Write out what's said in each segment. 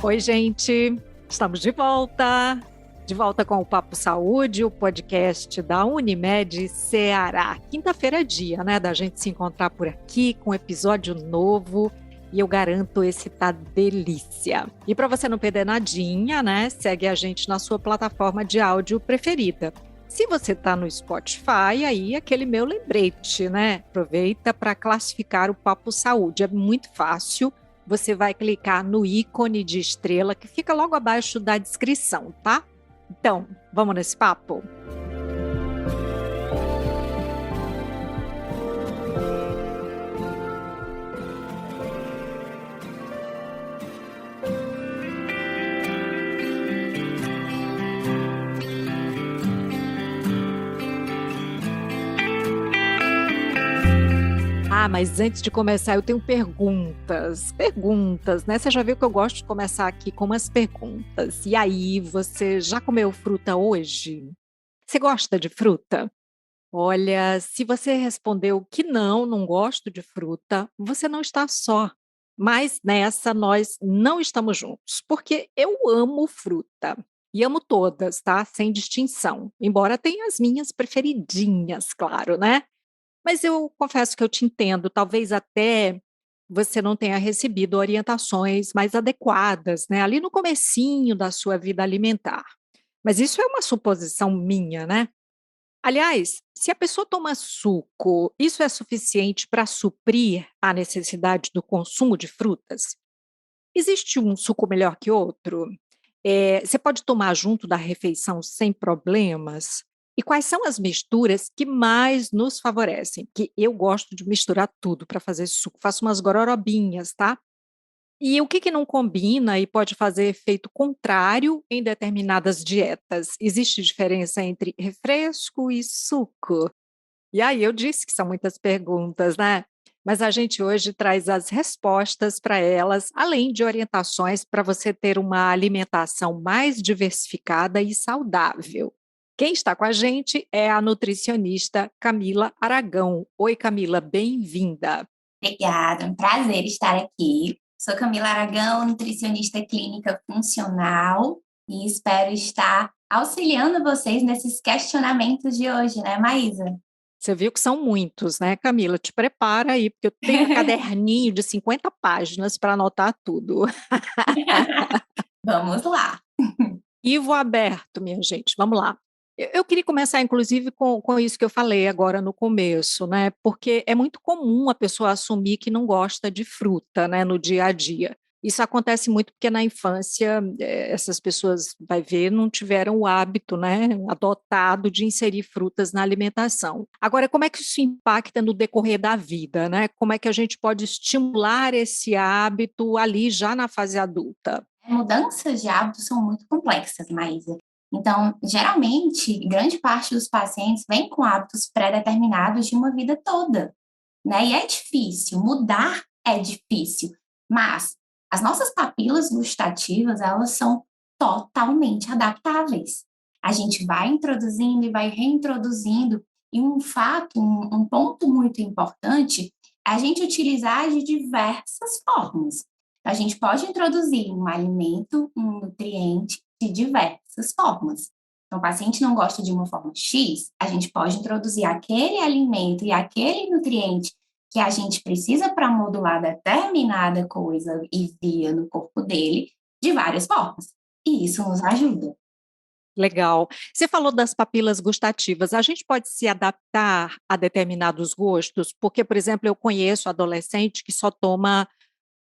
Oi, gente! Estamos de volta com o Papo Saúde, o podcast da Unimed Ceará. Quinta-feira é dia, né, da gente se encontrar por aqui com um episódio novo e eu garanto esse tá delícia. E para você não perder nadinha, né, segue a gente na sua plataforma de áudio preferida. Se você está no Spotify, aí aquele meu lembrete, né? Aproveita para classificar o Papo Saúde, é muito fácil. Você vai clicar no ícone de estrela que fica logo abaixo da descrição, tá? Então, vamos nesse papo? Mas antes de começar, eu tenho perguntas, né? Você já viu que eu gosto de começar aqui com umas perguntas. E aí, você já comeu fruta hoje? Você gosta de fruta? Olha, se você respondeu que não gosto de fruta, você não está só. Mas nessa nós não estamos juntos, porque eu amo fruta. E amo todas, tá? Sem distinção. Embora tenha as minhas preferidinhas, claro, né? Mas eu confesso que eu te entendo, talvez até você não tenha recebido orientações mais adequadas, né, ali no comecinho da sua vida alimentar. Mas isso é uma suposição minha, né. Aliás, se a pessoa toma suco, isso é suficiente para suprir a necessidade do consumo de frutas? Existe um suco melhor que outro? Você pode tomar junto da refeição sem problemas? E quais são as misturas que mais nos favorecem? Que eu gosto de misturar tudo para fazer suco, faço umas gororobinhas, tá? E o que não combina e pode fazer efeito contrário em determinadas dietas? Existe diferença entre refresco e suco? E aí eu disse que são muitas perguntas, né? Mas a gente hoje traz as respostas para elas, além de orientações para você ter uma alimentação mais diversificada e saudável. Quem está com a gente é a nutricionista Camila Aragão. Oi, Camila, bem-vinda. Obrigada, um prazer estar aqui. Sou Camila Aragão, nutricionista clínica funcional e espero estar auxiliando vocês nesses questionamentos de hoje, né, Maísa? Você viu que são muitos, né, Camila? Te prepara aí, porque eu tenho um caderninho de 50 páginas para anotar tudo. Vamos lá. Ivo aberto, minha gente, vamos lá. Eu queria começar, inclusive, com isso que eu falei agora no começo, né? Porque é muito comum a pessoa assumir que não gosta de fruta, né, no dia a dia. Isso acontece muito porque na infância essas pessoas, vai ver, não tiveram o hábito, né, adotado de inserir frutas na alimentação. Agora, como é que isso impacta no decorrer da vida, né? Como é que a gente pode estimular esse hábito ali já na fase adulta? Mudanças de hábitos são muito complexas, Maísa. Então, geralmente, grande parte dos pacientes vem com hábitos pré-determinados de uma vida toda, né? E é difícil, mudar é difícil, mas as nossas papilas gustativas, elas são totalmente adaptáveis. A gente vai introduzindo e vai reintroduzindo, e um fato, um ponto muito importante, é a gente utilizar de diversas formas. A gente pode introduzir um alimento, um nutriente de diversas formas. Então, o paciente não gosta de uma forma X, a gente pode introduzir aquele alimento e aquele nutriente que a gente precisa para modular determinada coisa e via no corpo dele de várias formas. E isso nos ajuda. Legal. Você falou das papilas gustativas. A gente pode se adaptar a determinados gostos? Porque, por exemplo, eu conheço adolescente que só toma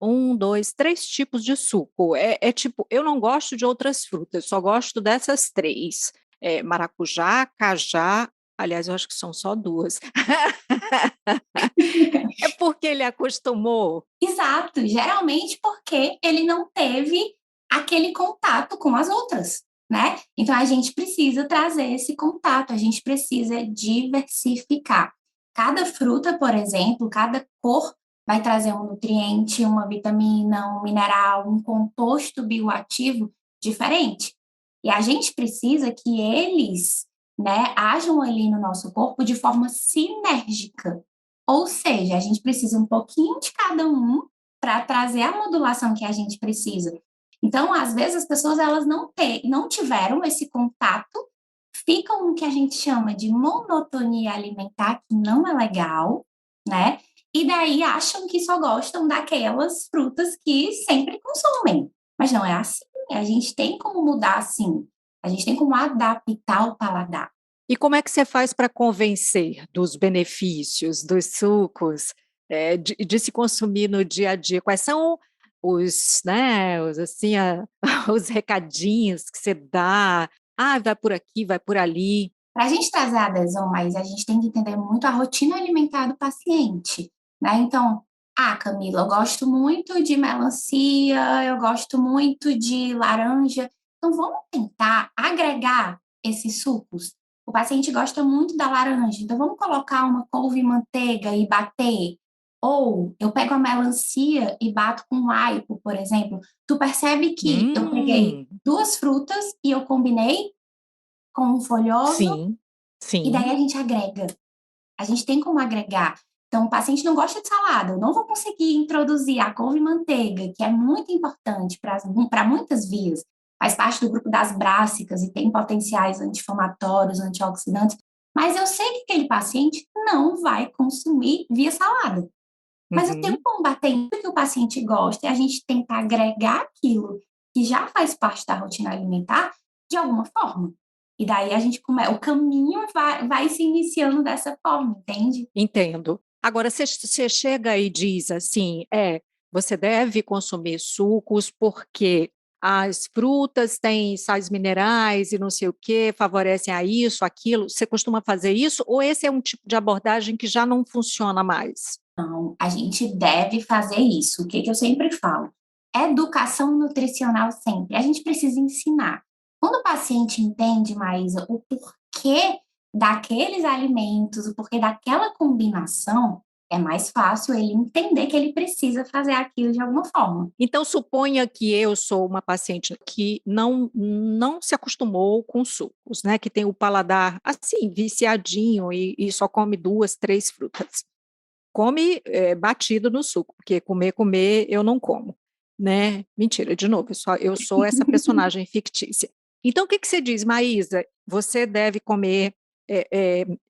um, dois, três tipos de suco. É tipo, eu não gosto de outras frutas, só gosto dessas três. Maracujá, cajá. Aliás, eu acho que são só duas. É porque ele acostumou. Exato, geralmente porque ele não teve aquele contato com as outras, né? Então a gente precisa trazer esse contato, a gente precisa diversificar. Cada fruta, por exemplo, cada cor vai trazer um nutriente, uma vitamina, um mineral, um composto bioativo diferente. E a gente precisa que eles, né, ajam ali no nosso corpo de forma sinérgica. Ou seja, a gente precisa um pouquinho de cada um para trazer a modulação que a gente precisa. Então, às vezes, as pessoas elas não tiveram esse contato, ficam no que a gente chama de monotonia alimentar, que não é legal, né? E daí acham que só gostam daquelas frutas que sempre consomem. Mas não é assim. A gente tem como mudar assim. A gente tem como adaptar o paladar. E como é que você faz para convencer dos benefícios, dos sucos, de se consumir no dia a dia? Quais são os, né, os, assim, os recadinhos que você dá? Ah, vai por aqui, vai por ali. Para a gente trazer a adesão, mas a gente tem que entender muito a rotina alimentar do paciente, né? Então, Camila, eu gosto muito de melancia, eu gosto muito de laranja. Então, vamos tentar agregar esses sucos. O paciente gosta muito da laranja, então vamos colocar uma couve e manteiga e bater. Ou eu pego a melancia e bato com aipo, por exemplo. Tu percebe que eu peguei Hum, duas frutas e eu combinei com um folhoso sim, e daí sim. a gente agrega. A gente tem como agregar. Então, o paciente não gosta de salada, eu não vou conseguir introduzir a couve e manteiga, que é muito importante para muitas vias, faz parte do grupo das brássicas e tem potenciais anti-inflamatórios, antioxidantes, mas eu sei que aquele paciente não vai consumir via salada. Mas eu tenho Uhum. como bater em tudo que o paciente gosta e a gente tentar agregar aquilo que já faz parte da rotina alimentar de alguma forma. E daí a gente começa, o caminho vai se iniciando dessa forma, entende? Entendo. Agora, você chega e diz assim: você deve consumir sucos porque as frutas têm sais minerais e não sei o quê, favorecem a isso, aquilo. Você costuma fazer isso? Ou esse é um tipo de abordagem que já não funciona mais? Então, a gente deve fazer isso. O que que eu sempre falo? Educação nutricional sempre. A gente precisa ensinar. Quando o paciente entende, Maísa, o porquê daqueles alimentos, o porquê daquela combinação, é mais fácil ele entender que ele precisa fazer aquilo de alguma forma. Então, suponha que eu sou uma paciente que não se acostumou com sucos, né? Que tem o paladar assim, viciadinho e só come 2, 3 frutas. Come, batido no suco, porque comer eu não como, né. Mentira, de novo, eu sou essa personagem fictícia. Então o que que você diz: "Maísa, você deve comer,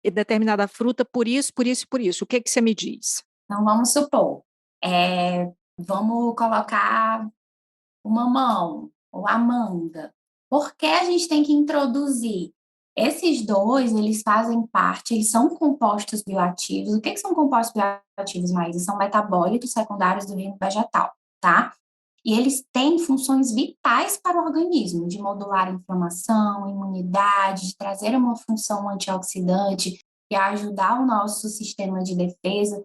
determinada fruta por isso, por isso e por isso". O que que você me diz? Então, vamos supor, vamos colocar o mamão ou a manga. Por que a gente tem que introduzir? Esses dois, eles fazem parte, eles são compostos bioativos. O que que são compostos bioativos, Maísa? São metabólitos secundários do reino vegetal, tá? E eles têm funções vitais para o organismo, de modular a inflamação, imunidade, de trazer uma função antioxidante e ajudar o nosso sistema de defesa.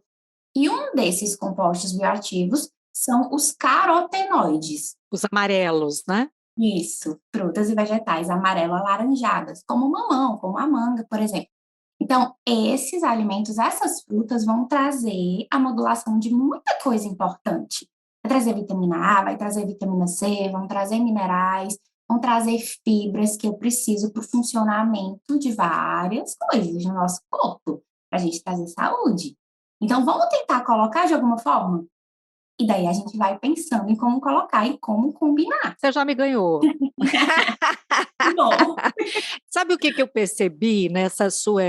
E um desses compostos bioativos são os carotenoides. Os amarelos, né? Isso, frutas e vegetais amarelo-alaranjadas, como o mamão, como a manga, por exemplo. Então, esses alimentos, essas frutas vão trazer a modulação de muita coisa importante. Vai trazer vitamina A, vai trazer vitamina C, vão trazer minerais, vão trazer fibras que eu preciso para o funcionamento de várias coisas no nosso corpo, para a gente trazer saúde. Então, vamos tentar colocar de alguma forma? E daí a gente vai pensando em como colocar e como combinar. Você já me ganhou. Bom, Sabe o que que eu percebi nessa seu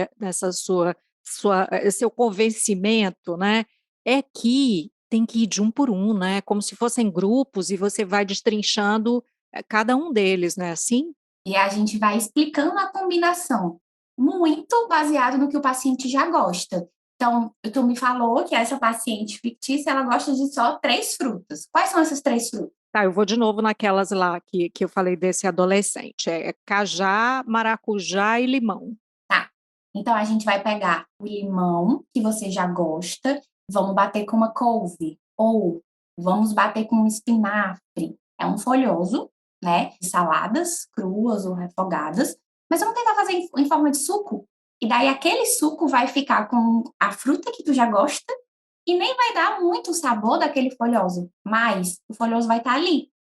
convencimento, né, é que tem que ir de um por um, né, como se fossem grupos e você vai destrinchando, cada um deles, não é assim? e a gente vai explicando a combinação, muito baseado no que o paciente já gosta. Então, tu me falou que essa paciente fictícia, ela gosta de só 3 frutas. Quais são essas 3 frutas? Tá, eu vou de novo naquelas lá que eu falei desse adolescente, cajá, maracujá e limão. Tá. Então, a gente vai pegar o limão, que você já gosta, vamos bater com uma couve, ou vamos bater com um espinafre. É um folhoso, né? De saladas cruas ou refogadas, mas vamos tentar fazer em forma de suco. E daí aquele suco vai ficar com a fruta que tu já gosta e nem vai dar muito o sabor daquele folhoso, mas o folhoso vai estar ali,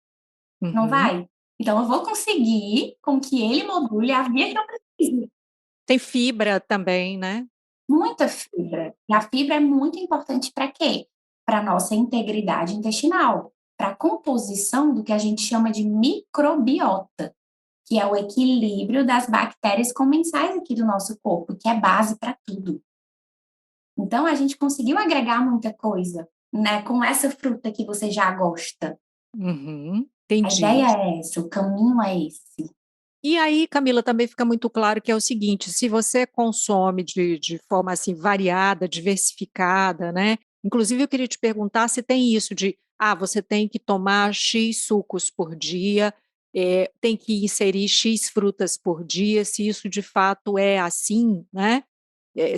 não Uhum. vai? Então eu vou conseguir com que ele module a via que eu preciso. Tem fibra também, né? Muita fibra. E a fibra é muito importante para quê? Para nossa integridade intestinal. para a composição do que a gente chama de microbiota, que é o equilíbrio das bactérias comensais aqui do nosso corpo, que é base para tudo. Então, a gente conseguiu agregar muita coisa, né, com essa fruta que você já gosta. Uhum, A entendi. ideia é essa, o caminho é esse. E aí, Camila, também fica muito claro que é o seguinte: se você consome de forma assim variada, diversificada, né? Inclusive, eu queria te perguntar se tem isso de você tem que tomar X sucos por dia, tem que inserir X frutas por dia, se isso de fato é assim, né?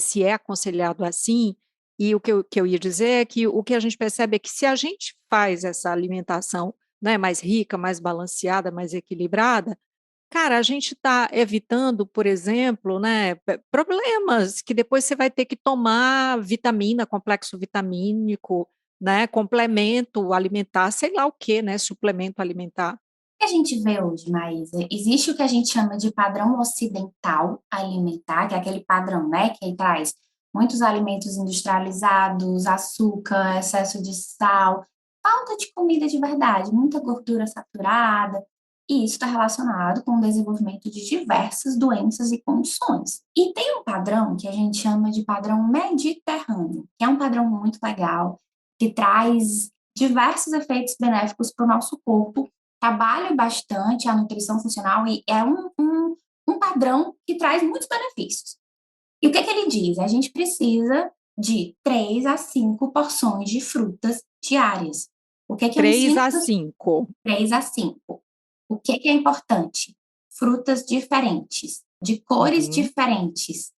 Se é aconselhado assim. E o que eu ia dizer é que o que a gente percebe é que se a gente faz essa alimentação, né, mais rica, mais balanceada, mais equilibrada, cara, a gente está evitando, por exemplo, né, problemas que depois você vai ter que tomar vitamina, complexo vitamínico, né, complemento alimentar, sei lá o que, né, suplemento alimentar. O que a gente vê hoje, Maísa, existe o que a gente chama de padrão ocidental alimentar, que é aquele padrão, né, que traz muitos alimentos industrializados, açúcar, excesso de sal, falta de comida de verdade, muita gordura saturada, e isso está relacionado com o desenvolvimento de diversas doenças e condições. E tem um padrão que a gente chama de padrão mediterrâneo, que é um padrão muito legal, que traz diversos efeitos benéficos para o nosso corpo, trabalha bastante a nutrição funcional e é um padrão que traz muitos benefícios. E o que ele diz? A gente precisa de 3 a 5 porções de frutas diárias. O que eu 3 ensino? a 5. 3 a 5. O que é importante? Frutas diferentes, de cores Uhum. diferentes.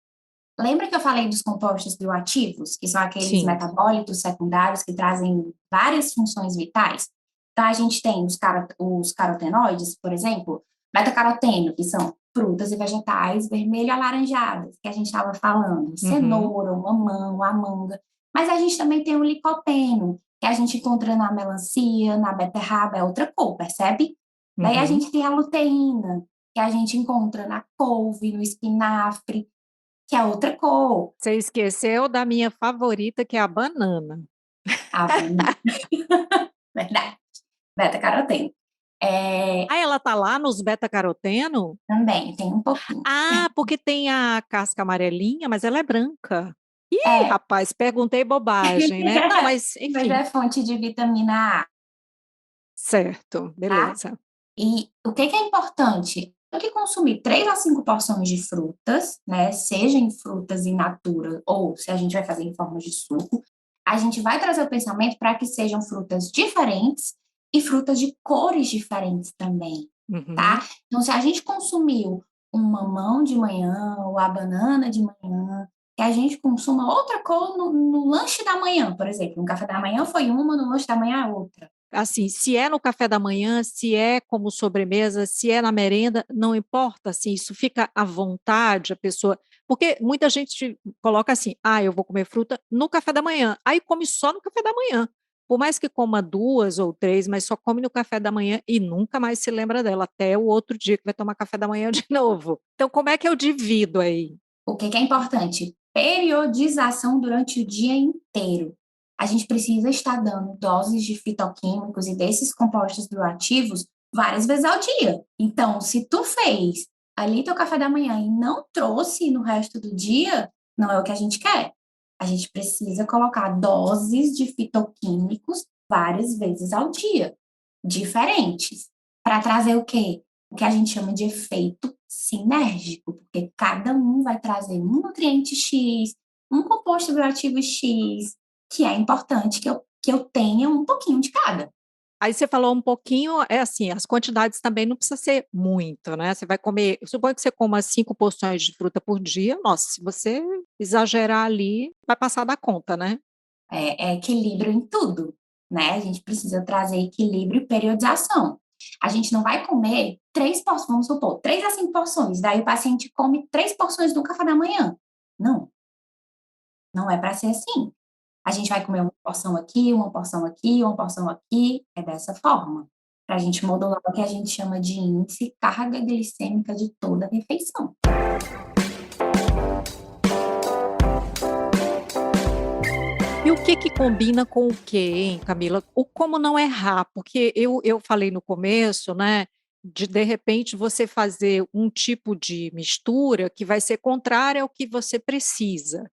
Lembra que eu falei dos compostos bioativos, que são aqueles Sim. metabólitos secundários que trazem várias funções vitais? Então, a gente tem os carotenoides, por exemplo, beta-caroteno, que são frutas e vegetais vermelho-alaranjadas, que a gente estava falando, cenoura, o mamão, a manga. Mas a gente também tem o licopeno, que a gente encontra na melancia, na beterraba, é outra cor, percebe? Daí a gente tem a luteína, que a gente encontra na couve, no espinafre, que é outra cor. Você esqueceu da minha favorita, que é a banana. A banana. Verdade. Beta-caroteno. Ela tá lá nos beta-caroteno? Também, tem um pouquinho. Porque tem a casca amarelinha, mas ela é branca. Ih, É. rapaz, perguntei bobagem, né? Não, mas Mas enfim. é fonte de vitamina A, Certo, tá? beleza. E o que é importante? Tem que consumir 3 a 5 porções de frutas, né? Seja em frutas in natura ou se a gente vai fazer em forma de suco. A gente vai trazer o pensamento para que sejam frutas diferentes e frutas de cores diferentes também, tá? Então, se a gente consumiu um mamão de manhã ou a banana de manhã, que a gente consuma outra cor no lanche da manhã, por exemplo. No café da manhã foi uma, no lanche da manhã é outra. Assim, se é no café da manhã, se é como sobremesa, se é na merenda, não importa, assim, isso fica à vontade, a pessoa. Porque muita gente coloca assim: eu vou comer fruta no café da manhã, aí come só no café da manhã. Por mais que coma 2 ou 3, mas só come no café da manhã e nunca mais se lembra dela, até o outro dia que vai tomar café da manhã de novo. Então, como é que eu divido aí? O que é importante? Periodização durante o dia inteiro. A gente precisa estar dando doses de fitoquímicos e desses compostos bioativos várias vezes ao dia. Então, se tu fez ali teu café da manhã e não trouxe no resto do dia, não é o que a gente quer. A gente precisa colocar doses de fitoquímicos várias vezes ao dia, diferentes, para trazer o quê? O que a gente chama de efeito sinérgico, porque cada um vai trazer um nutriente X, um composto bioativo X, que é importante que eu tenha um pouquinho de cada. Aí você falou um pouquinho, é assim, as quantidades também não precisa ser muito, né? Você vai comer, suponho que você coma 5 porções de fruta por dia. Nossa, se você exagerar ali, vai passar da conta, né? É equilíbrio em tudo, né? A gente precisa trazer equilíbrio e periodização. A gente não vai comer 3 porções, vamos supor, 3 a 5 porções, daí o paciente come 3 porções no café da manhã. Não, não é para ser assim. A gente vai comer uma porção aqui, uma porção aqui, uma porção aqui, é dessa forma, para a gente modular o que a gente chama de índice carga glicêmica de toda a refeição. E o que que combina com o quê, hein, Camila? O como não errar, porque eu falei no começo, né, de repente você fazer um tipo de mistura que vai ser contrária ao que você precisa.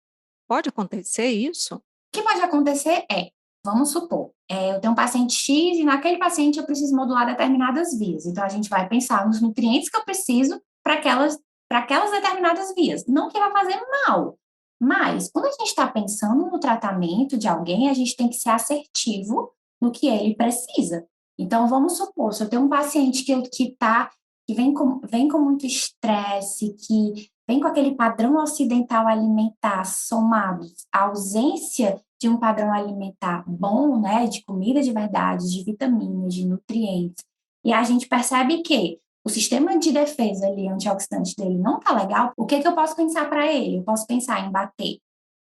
Pode acontecer isso? O que pode acontecer é, vamos supor, eu tenho um paciente X e naquele paciente eu preciso modular determinadas vias. Então, a gente vai pensar nos nutrientes que eu preciso para aquelas determinadas vias. Não que vai fazer mal, mas quando a gente está pensando no tratamento de alguém, a gente tem que ser assertivo no que ele precisa. Então, vamos supor, se eu tenho um paciente que vem com muito estresse, que vem com aquele padrão ocidental alimentar somado à ausência de um padrão alimentar bom, né, de comida de verdade, de vitaminas, de nutrientes, e a gente percebe que o sistema de defesa ali, antioxidante dele não tá legal, o que que eu posso pensar para ele? Eu posso pensar em bater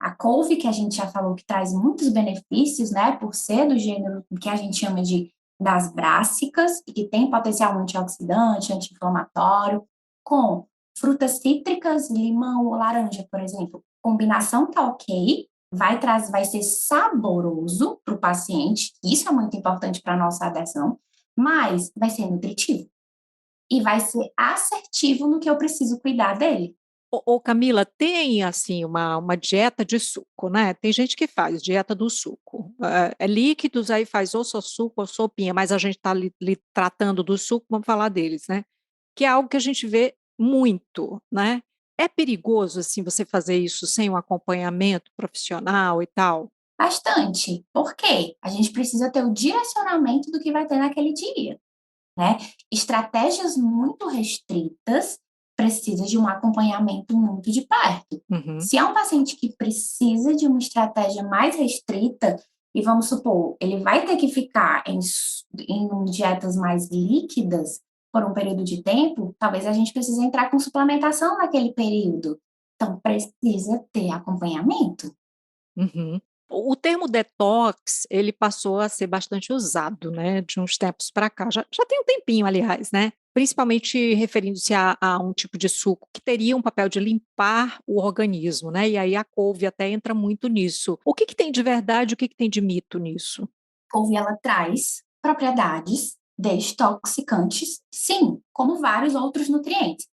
a couve, que a gente já falou que traz muitos benefícios, né, por ser do gênero que a gente chama de das brássicas, e que tem potencial antioxidante, anti-inflamatório, com frutas cítricas, limão ou laranja, por exemplo. Combinação tá ok, vai ser saboroso para o paciente, isso é muito importante para a nossa adesão, mas vai ser nutritivo e vai ser assertivo no que eu preciso cuidar dele. Ô Camila, tem assim uma dieta de suco, né, tem gente que faz dieta do suco, líquidos, aí faz ou só suco ou sopinha, mas a gente está ali tratando do suco, vamos falar deles, né, que é algo que a gente vê muito, né. É perigoso, assim, você fazer isso sem um acompanhamento profissional e tal? Bastante. Por quê? A gente precisa ter o direcionamento do que vai ter naquele dia, né? Estratégias muito restritas precisa de um acompanhamento muito de perto. Uhum. Se é um paciente que precisa de uma estratégia mais restrita, e vamos supor, ele vai ter que ficar em dietas mais líquidas por um período de tempo, talvez a gente precise entrar com suplementação naquele período. Então, precisa ter acompanhamento. Uhum. O termo detox, ele passou a ser bastante usado, né, de uns tempos para cá, já tem um tempinho aliás, né, principalmente referindo-se a um tipo de suco que teria um papel de limpar o organismo, né, e aí a couve até entra muito nisso. O que que tem de verdade, o que que tem de mito nisso? Couve, ela traz propriedades detoxicantes, sim, como vários outros nutrientes.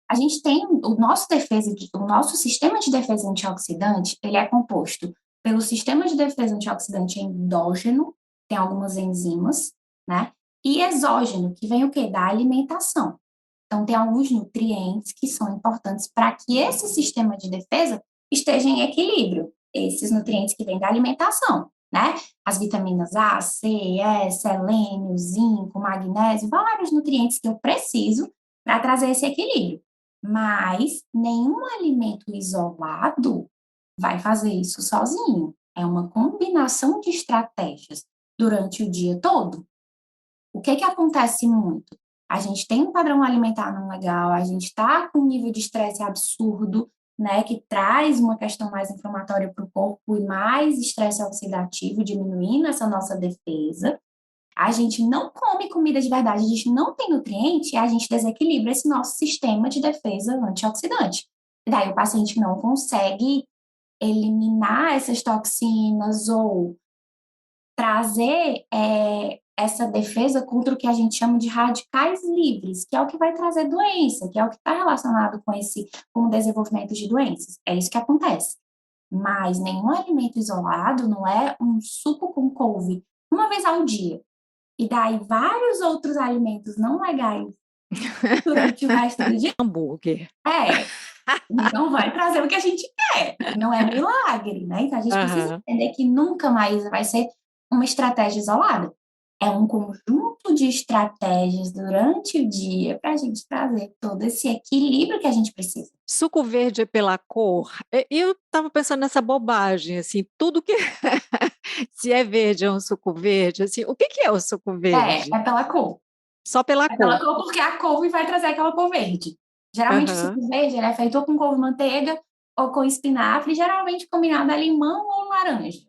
A gente tem o nosso sistema de defesa antioxidante, ele é composto pelo sistema de defesa antioxidante endógeno, tem algumas enzimas, né? E exógeno, que vem o quê? Da alimentação. Então, tem alguns nutrientes que são importantes para que esse sistema de defesa esteja em equilíbrio. Esses nutrientes que vêm da alimentação, né? As vitaminas A, C, E, selênio, zinco, magnésio, vários nutrientes que eu preciso para trazer esse equilíbrio. Mas nenhum alimento isolado vai fazer isso sozinho. É uma combinação de estratégias durante o dia todo. O que que acontece muito? A gente tem um padrão alimentar não legal, a gente está com um nível de estresse absurdo, né, que traz uma questão mais inflamatória para o corpo e mais estresse oxidativo, diminuindo essa nossa defesa. A gente não come comida de verdade, a gente não tem nutriente e a gente desequilibra esse nosso sistema de defesa antioxidante. E daí o paciente não consegue eliminar essas toxinas ou trazer essa defesa contra o que a gente chama de radicais livres, que é o que vai trazer doença, que é o que está relacionado com o desenvolvimento de doenças. É isso que acontece. Mas nenhum alimento isolado não é um suco com couve uma vez ao dia. E daí vários outros alimentos não legais durante o resto do dia. Hambúrguer. É, não vai trazer o que a gente quer. Não é milagre, né? Então a gente precisa Aham. entender que nunca mais vai ser uma estratégia isolada. É um conjunto de estratégias durante o dia para a gente trazer todo esse equilíbrio que a gente precisa. Suco verde é pela cor? Eu estava pensando nessa bobagem, assim, tudo que se é verde é um suco verde, assim, o que que é o suco É verde? pela cor. Só pela É pela cor. cor porque a couve vai trazer aquela cor verde. Geralmente o Aham. suco verde ele é feito ou com couve-manteiga ou com espinafre, geralmente combinado a limão ou laranja.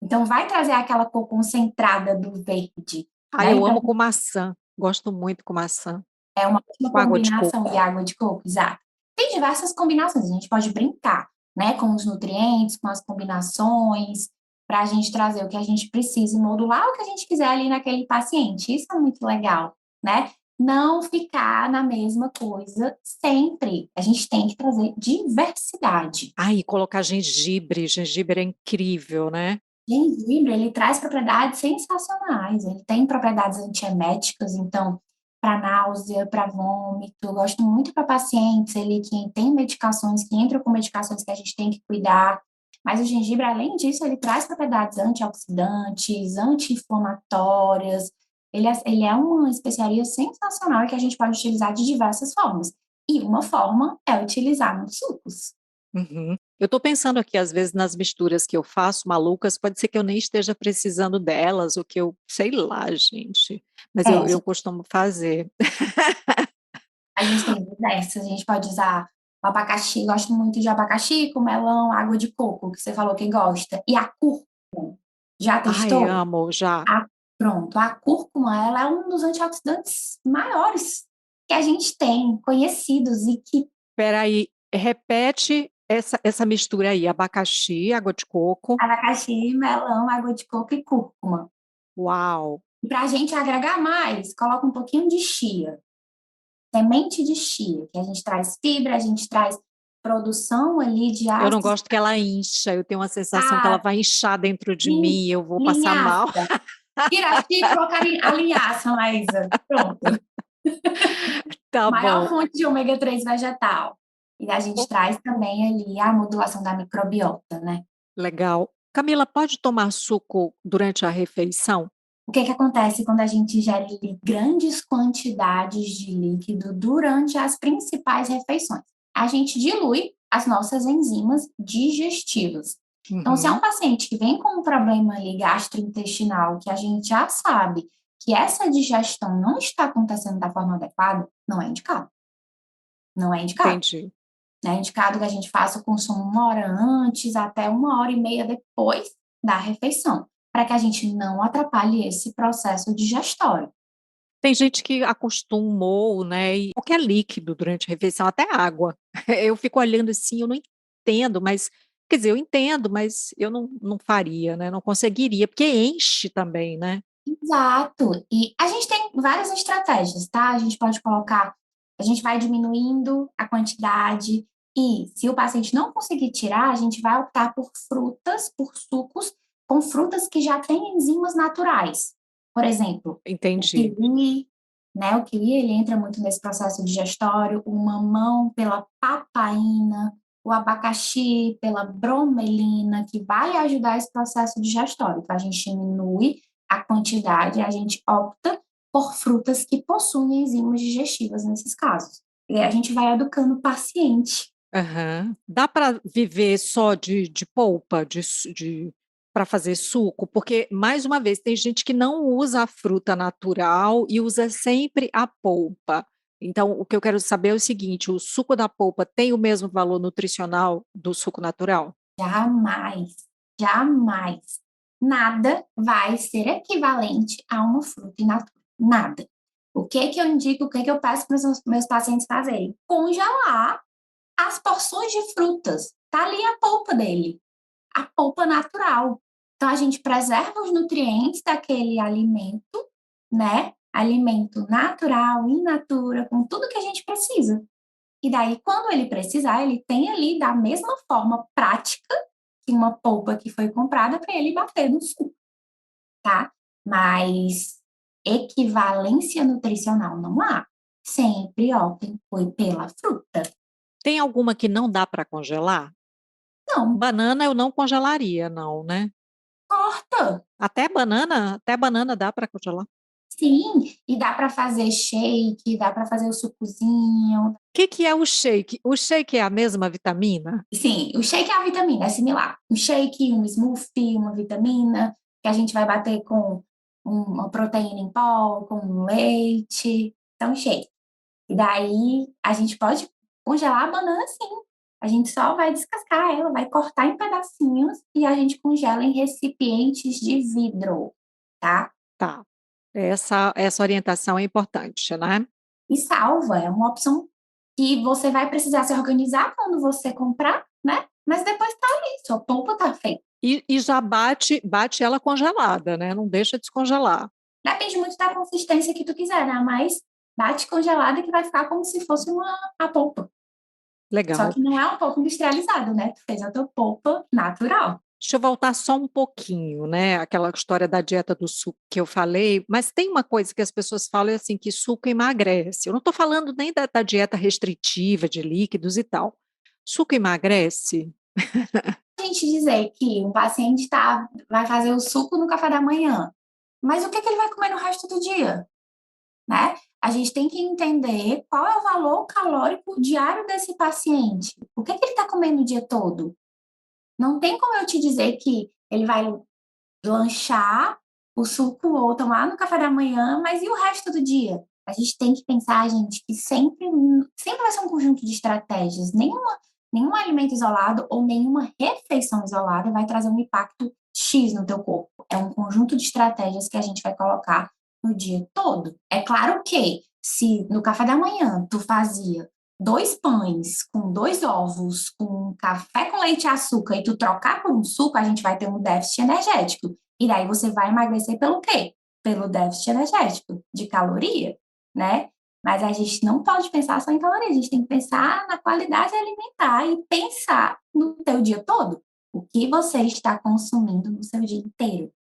Então vai trazer aquela cor concentrada do verde, Ah, né, eu então amo com maçã, gosto muito com maçã, é uma ótima com água de combinação coco. de água de coco, exato. Tem diversas combinações, a gente pode brincar, né, com os nutrientes, com as combinações, para a gente trazer o que a gente precisa e modular o que a gente quiser ali naquele paciente. Isso é muito legal, né? Não ficar na mesma coisa sempre. A gente tem que trazer diversidade. Ai, colocar gengibre, gengibre é incrível, né? Gengibre, ele traz propriedades sensacionais. Ele tem propriedades antieméticas, então, para náusea, para vômito. Eu gosto muito para pacientes ali que têm medicações, que entram com medicações que a gente tem que cuidar. Mas o gengibre, além disso, ele traz propriedades antioxidantes, anti-inflamatórias. Ele é uma especiaria sensacional que a gente pode utilizar de diversas formas. E uma forma é utilizar nos sucos. Uhum. Eu estou pensando aqui, às vezes, nas misturas que eu faço, malucas, pode ser que eu nem esteja precisando delas, ou que eu, sei lá, gente, mas É, eu costumo fazer. a gente tem diversas, a gente pode usar o abacaxi, gosto muito de abacaxi com melão, água de coco, que você falou que gosta, e a cúrcuma. Já Ai, testou? amo, já. A, pronto, a cúrcuma, ela é um dos antioxidantes maiores que a gente tem, conhecidos, e que Espera aí, repete essa mistura aí, abacaxi, água de coco. abacaxi, melão, água de coco e cúrcuma. Uau! E para a gente agregar mais, coloca um pouquinho de chia, semente de chia, que a gente traz fibra, a gente traz produção ali de Eu não ácidos. gosto que ela incha, eu tenho uma sensação que ela Ah, vai inchar dentro de mim e eu vou passar mal. linhaça. Tira a xícara e colocar a linhaça, Maísa. Pronto. Tá Maior bom. fonte de ômega 3 vegetal. E a gente traz também ali a modulação da microbiota, né? Legal. Camila, pode tomar suco durante a refeição? O que que acontece quando a gente ingere grandes quantidades de líquido durante as principais refeições? A gente dilui as nossas enzimas digestivas. Então, se é um Uhum, paciente que vem com um problema ali gastrointestinal, que a gente já sabe que essa digestão não está acontecendo da forma adequada, não é indicado. Não é indicado. entendi. É indicado que a gente faça o consumo 1 hora antes, até 1 hora e meia depois da refeição, para que a gente não atrapalhe esse processo digestório. Tem gente que acostumou, né, e qualquer líquido durante a refeição, até água. Eu fico olhando assim, eu não entendo, mas quer dizer, eu entendo, mas eu não faria, né, não conseguiria, porque enche também, né. Exato. E a gente tem várias estratégias, tá? A gente pode colocar, a gente vai diminuindo a quantidade e se o paciente não conseguir tirar, a gente vai optar por frutas, por sucos com frutas que já têm enzimas naturais. Por exemplo, o Entendi. kiwi, né? O kiwi, ele entra muito nesse processo digestório, o mamão pela papaina, o abacaxi pela bromelina, que vai ajudar esse processo digestório. Então, a gente diminui a quantidade, a gente opta por frutas que possuem enzimas digestivas nesses casos. E aí a gente vai educando o paciente. Aham. Dá para viver só de polpa, de para fazer suco? Porque, mais uma vez, tem gente que não usa a fruta natural e usa sempre a polpa. Então, o que eu quero saber é o seguinte: o suco da polpa tem o mesmo valor nutricional do suco natural? Jamais, jamais, nada vai ser equivalente a uma fruta in natura. Nada. O que que eu indico, o que que eu peço para os meus pacientes fazerem? Congelar as porções de frutas. Tá ali a polpa dele, a polpa natural. Então, a gente preserva os nutrientes daquele alimento, né? Alimento natural, in natura, com tudo que a gente precisa. E daí, quando ele precisar, ele tem ali da mesma forma prática que uma polpa que foi comprada para ele bater no suco, tá? Mas equivalência nutricional não há. Sempre optem foi pela fruta. Tem alguma que não dá para congelar? Não, Banana eu não congelaria não, né? corta. Até banana dá para congelar? Sim, e dá para fazer shake, dá para fazer o sucozinho. Que é o shake? O shake é a mesma vitamina? Sim, o shake é a vitamina, é similar. Um shake, um smoothie, uma vitamina, que a gente vai bater com uma proteína em pó, com um leite. Então, shake. E daí a gente pode congelar a banana sim. A gente só vai descascar ela, vai cortar em pedacinhos e a gente congela em recipientes de vidro, tá? Tá. Essa orientação é importante, né? E salva, é uma opção que você vai precisar se organizar quando você comprar, né? Mas depois tá ali, sua polpa tá feita. E já bate ela congelada, né? Não deixa descongelar. Depende muito da consistência que tu quiser, né? Mas bate congelada que vai ficar como se fosse a polpa. Só Legal. que não é um polpa industrializado, né? Tu fez a tua polpa natural. Deixa eu voltar só um pouquinho, né? Aquela história da dieta do suco que eu falei, mas tem uma coisa que as pessoas falam é assim, que suco emagrece. Eu não estou falando nem da dieta restritiva de líquidos e tal. Suco emagrece? A gente dizer que um paciente vai fazer o suco no café da manhã, mas o que que ele vai comer no resto do dia, né? A gente tem que entender qual é o valor calórico diário desse paciente. O que que ele está comendo o dia todo? Não tem como eu te dizer que ele vai lanchar o suco ou tomar no café da manhã, mas e o resto do dia? A gente tem que pensar, gente, que sempre vai ser um conjunto de estratégias. Nenhum alimento isolado ou nenhuma refeição isolada vai trazer um impacto X no teu corpo. É um conjunto de estratégias que a gente vai colocar no dia todo. É claro que se no café da manhã tu fazia 2 pães com 2 ovos, com café com leite e açúcar e tu trocar por um suco, a gente vai ter um déficit energético. E daí você vai emagrecer pelo quê? Pelo déficit energético, de caloria, né? Mas a gente não pode pensar só em caloria, a gente tem que pensar na qualidade alimentar e pensar no teu dia todo. O que você está consumindo no seu dia inteiro?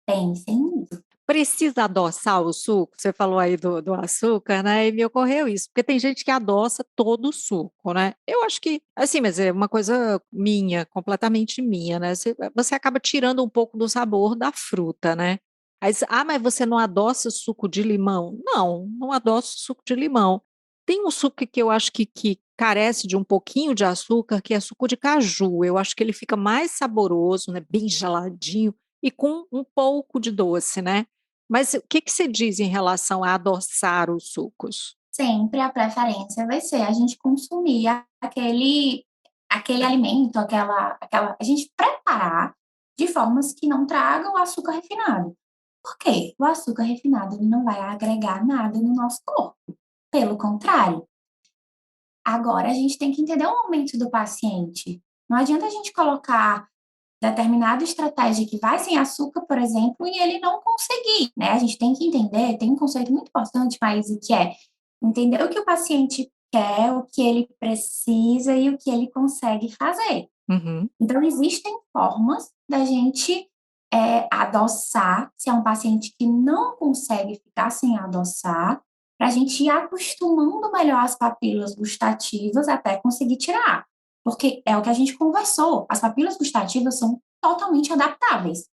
Pensem nisso. Precisa adoçar o suco? Você falou aí do açúcar, né? E me ocorreu isso, porque tem gente que adoça todo o suco, né? Eu acho que, assim, mas é uma coisa minha, completamente minha, né? Você acaba tirando um pouco do sabor da fruta, né? Aí, mas você não adoça suco de limão? Não, não adoço suco de limão. Tem um suco que eu acho que carece de um pouquinho de açúcar, que é suco de caju. Eu acho que ele fica mais saboroso, né? Bem geladinho e com um pouco de doce, né? Mas o que que você diz em relação a adoçar os sucos? Sempre a preferência vai ser a gente consumir aquele alimento, a gente preparar de formas que não tragam o açúcar refinado. Por quê? O açúcar refinado ele não vai agregar nada no nosso corpo. Pelo contrário, agora a gente tem que entender o momento do paciente. Não adianta a gente colocar determinada estratégia que vai sem açúcar, por exemplo, e ele não conseguir, né? A gente tem que entender, tem um conceito muito importante, mas que é entender o que o paciente quer, o que ele precisa e o que ele consegue fazer. Uhum. Então, existem formas da gente adoçar, se é um paciente que não consegue ficar sem adoçar, para a gente ir acostumando melhor as papilas gustativas até conseguir tirar. Porque é o que a gente conversou, as papilas gustativas são totalmente adaptáveis.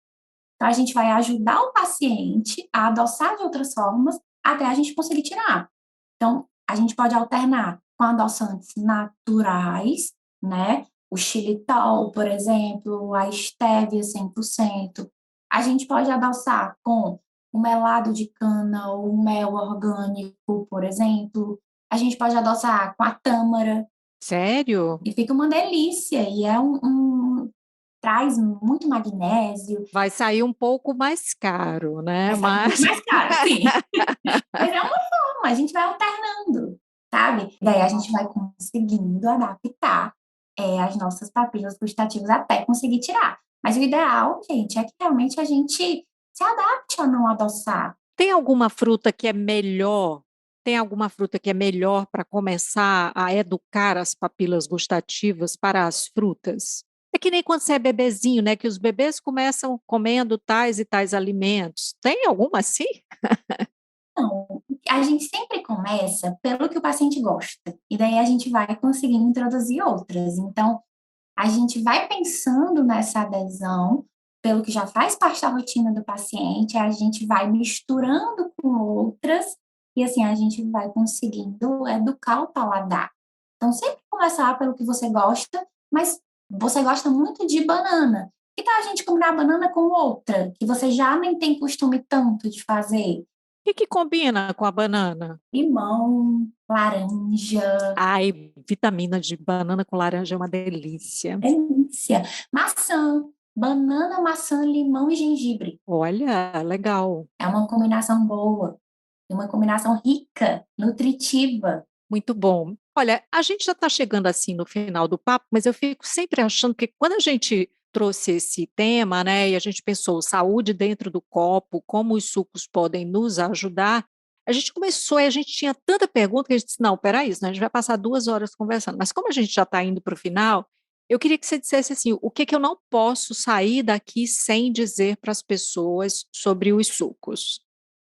Então, a gente vai ajudar o paciente a adoçar de outras formas até a gente conseguir tirar. Então, a gente pode alternar com adoçantes naturais, né? O xilitol, por exemplo, a estévia 100%. A gente pode adoçar com o melado de cana ou mel orgânico, por exemplo. A gente pode adoçar com a tâmara, Sério? e fica uma delícia. E traz muito magnésio. Vai sair um pouco mais caro, né? Vai sair um pouco Mas mais caro, sim. Mas é uma forma, a gente vai alternando, sabe? Daí a gente vai conseguindo adaptar as nossas papilas gustativas até conseguir tirar. Mas o ideal, gente, é que realmente a gente se adapte a não adoçar. tem alguma fruta que é melhor? Tem alguma fruta que é melhor para começar a educar as papilas gustativas para as frutas? É que nem quando você é bebezinho, né? Que os bebês começam comendo tais e tais alimentos. Tem alguma assim? Então, a gente sempre começa pelo que o paciente gosta, e daí a gente vai conseguindo introduzir outras. Então, a gente vai pensando nessa adesão, pelo que já faz parte da rotina do paciente, a gente vai misturando com outras, e assim a gente vai conseguindo educar o paladar. Então, sempre começar pelo que você gosta, mas você gosta muito de banana. Que tal a gente combinar a banana com outra, que você já nem tem costume tanto de fazer? O que que combina com a banana? Limão, laranja, Ai, vitamina de banana com laranja é uma delícia. delícia. Maçã, banana, maçã, limão e gengibre. Olha, legal. É uma combinação boa, é uma combinação rica, nutritiva. Muito bom. Olha, a gente já está chegando assim no final do papo, mas eu fico sempre achando que quando a gente trouxe esse tema, né, e a gente pensou saúde dentro do copo, como os sucos podem nos ajudar, a gente começou e a gente tinha tanta pergunta que a gente disse, não, espera isso, né, a gente vai passar 2 horas conversando, mas como a gente já está indo para o final, eu queria que você dissesse assim, o que que eu não posso sair daqui sem dizer para as pessoas sobre os sucos?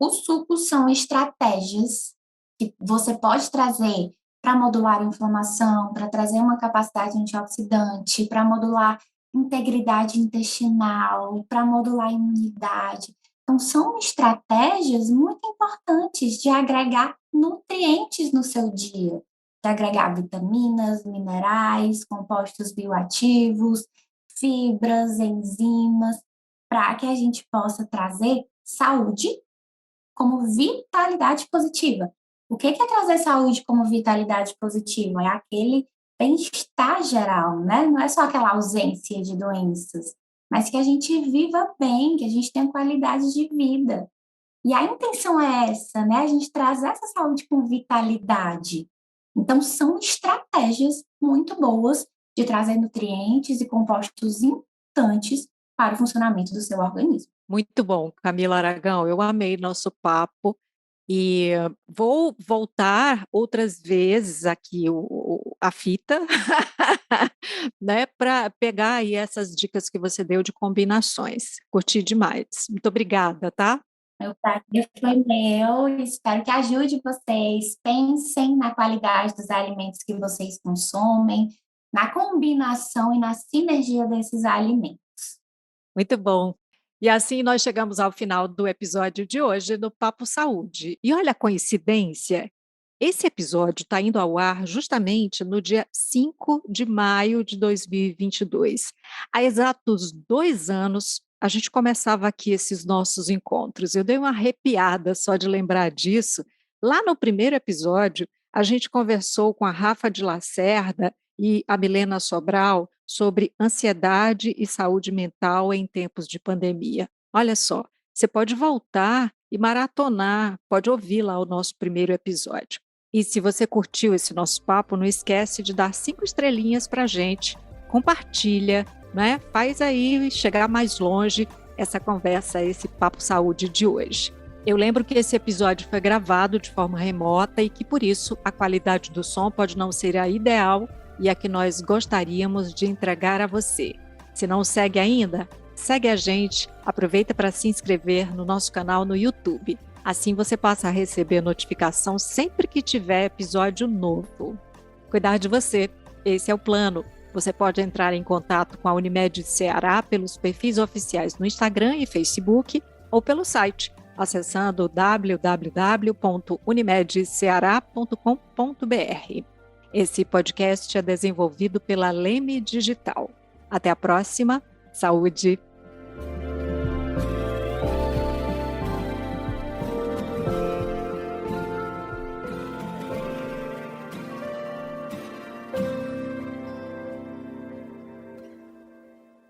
Os sucos são estratégias que você pode trazer para modular a inflamação, para trazer uma capacidade antioxidante, para modular integridade intestinal, para modular a imunidade. Então, são estratégias muito importantes de agregar nutrientes no seu dia, de agregar vitaminas, minerais, compostos bioativos, fibras, enzimas, para que a gente possa trazer saúde como vitalidade positiva. O que é trazer saúde como vitalidade positiva? É aquele bem-estar geral, né? Não é só aquela ausência de doenças, mas que a gente viva bem, que a gente tenha qualidade de vida. E a intenção é essa, né? A gente traz essa saúde com vitalidade. Então, são estratégias muito boas de trazer nutrientes e compostos importantes para o funcionamento do seu organismo. Muito bom, Camila Aragão, eu amei nosso papo e vou voltar outras vezes aqui a fita, né, para pegar aí essas dicas que você deu de combinações. Curti demais. Muito obrigada, tá? Meu prazer foi meu, espero que ajude vocês. Pensem na qualidade dos alimentos que vocês consomem, na combinação e na sinergia desses alimentos. Muito bom. E assim nós chegamos ao final do episódio de hoje do Papo Saúde. E olha a coincidência, esse episódio está indo ao ar justamente no dia 5 de maio de 2022. Há exatos 2 anos, a gente começava aqui esses nossos encontros. Eu dei uma arrepiada só de lembrar disso. Lá no primeiro episódio, a gente conversou com a Rafa de Lacerda e a Milena Sobral sobre ansiedade e saúde mental em tempos de pandemia. Olha só, você pode voltar e maratonar, pode ouvir lá o nosso primeiro episódio. E se você curtiu esse nosso papo, não esquece de dar 5 estrelinhas para a gente, compartilha, né? Faz aí chegar mais longe essa conversa, esse Papo Saúde de hoje. Eu lembro que esse episódio foi gravado de forma remota e que, por isso, a qualidade do som pode não ser a ideal e a que nós gostaríamos de entregar a você. Se não segue ainda, segue a gente, aproveita para se inscrever no nosso canal no YouTube. Assim você passa a receber notificação sempre que tiver episódio novo. Cuidar de você, esse é o plano. Você pode entrar em contato com a Unimed Ceará pelos perfis oficiais no Instagram e Facebook ou pelo site, acessando www.unimedceara.com.br. Esse podcast é desenvolvido pela Leme Digital. Até a próxima. Saúde!